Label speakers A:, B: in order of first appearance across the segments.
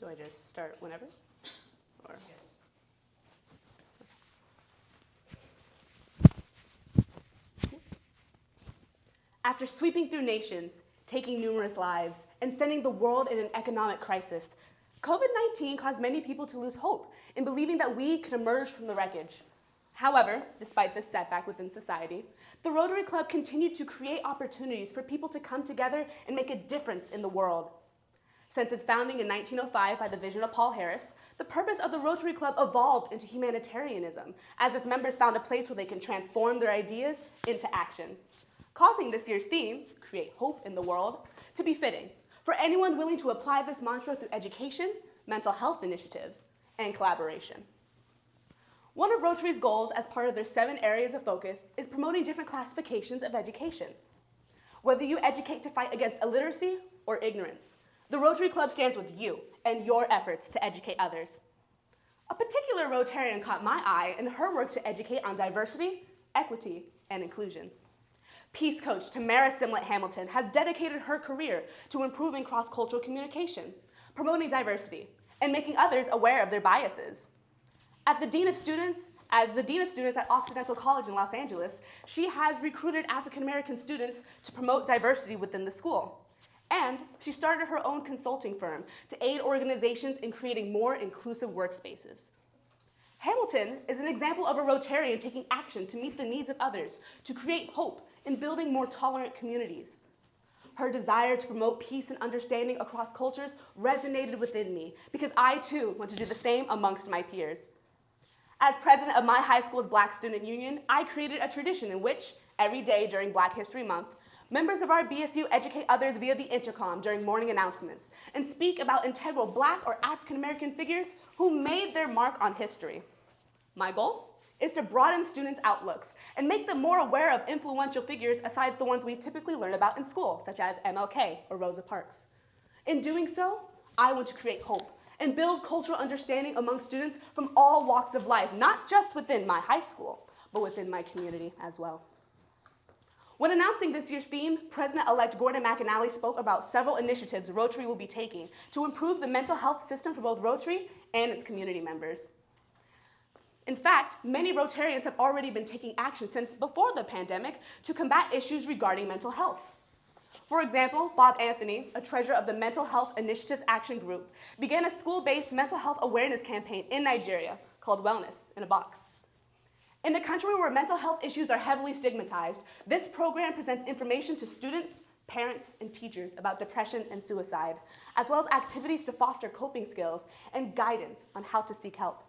A: I just start whenever? Or?
B: Yes.
A: After sweeping through nations, taking numerous lives, and sending the world in an economic crisis, COVID-19 caused many people to lose hope in believing that we could emerge from the wreckage. However, despite this setback within society, the Rotary Club continued to create opportunities for people to come together and make a difference in the world. Since its founding in 1905 by the vision of Paul Harris, the purpose of the Rotary Club evolved into humanitarianism, as its members found a place where they can transform their ideas into action, causing this year's theme, Create Hope in the World, to be fitting for anyone willing to apply this mantra through education, mental health initiatives, and collaboration. One of Rotary's goals as part of their 7 areas of focus is promoting different classifications of education. Whether you educate to fight against illiteracy or ignorance, the Rotary Club stands with you and your efforts to educate others. A particular Rotarian caught my eye in her work to educate on diversity, equity, and inclusion. Peace coach Tamara Simlett-Hamilton has dedicated her career to improving cross-cultural communication, promoting diversity, and making others aware of their biases. As the Dean of Students at Occidental College in Los Angeles, she has recruited African American students to promote diversity within the school. And she started her own consulting firm to aid organizations in creating more inclusive workspaces. Hamilton is an example of a Rotarian taking action to meet the needs of others, to create hope in building more tolerant communities. Her desire to promote peace and understanding across cultures resonated within me because I too want to do the same amongst my peers. As president of my high school's Black Student Union, I created a tradition in which, every day during Black History Month, members of our BSU educate others via the intercom during morning announcements and speak about integral Black or African American figures who made their mark on history. My goal is to broaden students' outlooks and make them more aware of influential figures aside the ones we typically learn about in school, such as MLK or Rosa Parks. In doing so, I want to create hope and build cultural understanding among students from all walks of life, not just within my high school, but within my community as well. When announcing this year's theme, President-elect Gordon McAnally spoke about several initiatives Rotary will be taking to improve the mental health system for both Rotary and its community members. In fact, many Rotarians have already been taking action since before the pandemic to combat issues regarding mental health. For example, Bob Anthony, a treasurer of the Mental Health Initiatives Action Group, began a school-based mental health awareness campaign in Nigeria called Wellness in a Box. In a country where mental health issues are heavily stigmatized, this program presents information to students, parents, and teachers about depression and suicide, as well as activities to foster coping skills and guidance on how to seek help.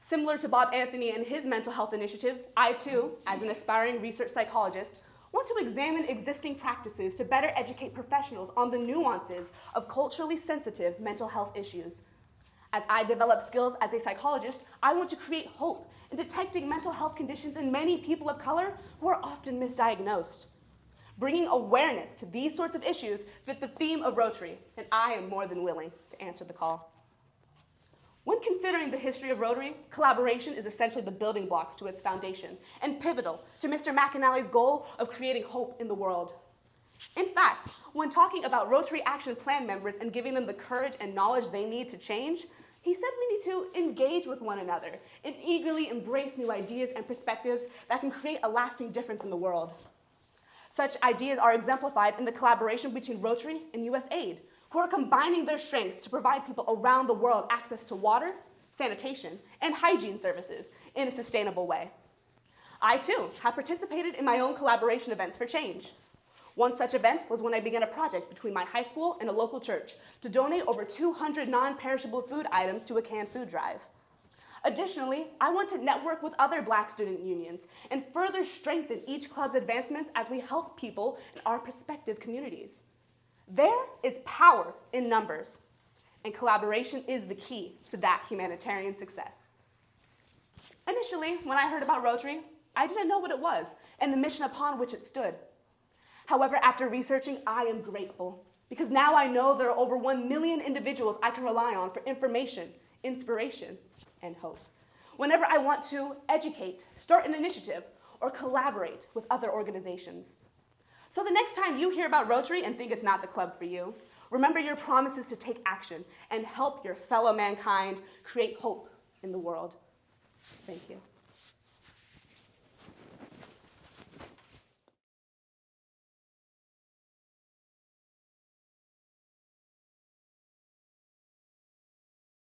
A: Similar to Bob Anthony and his mental health initiatives, I too, as an aspiring research psychologist, want to examine existing practices to better educate professionals on the nuances of culturally sensitive mental health issues. As I develop skills as a psychologist, I want to create hope in detecting mental health conditions in many people of color who are often misdiagnosed. Bringing awareness to these sorts of issues fit the theme of Rotary, and I am more than willing to answer the call. When considering the history of Rotary, collaboration is essentially the building blocks to its foundation and pivotal to Mr. McAnally's goal of creating hope in the world. In fact, when talking about Rotary Action Plan members and giving them the courage and knowledge they need to change, he said we need to engage with one another and eagerly embrace new ideas and perspectives that can create a lasting difference in the world. Such ideas are exemplified in the collaboration between Rotary and USAID, who are combining their strengths to provide people around the world access to water, sanitation, and hygiene services in a sustainable way. I, too, have participated in my own collaboration events for change. One such event was when I began a project between my high school and a local church to donate over 200 non-perishable food items to a canned food drive. Additionally, I want to network with other Black student unions and further strengthen each club's advancements as we help people in our prospective communities. There is power in numbers, and collaboration is the key to that humanitarian success. Initially, when I heard about Rotary, I didn't know what it was and the mission upon which it stood. However, after researching, I am grateful because now I know there are over 1 million individuals I can rely on for information, inspiration, and hope. Whenever I want to educate, start an initiative, or collaborate with other organizations. So the next time you hear about Rotary and think it's not the club for you, Remember your promises to take action and help your fellow mankind create hope in the world. Thank you.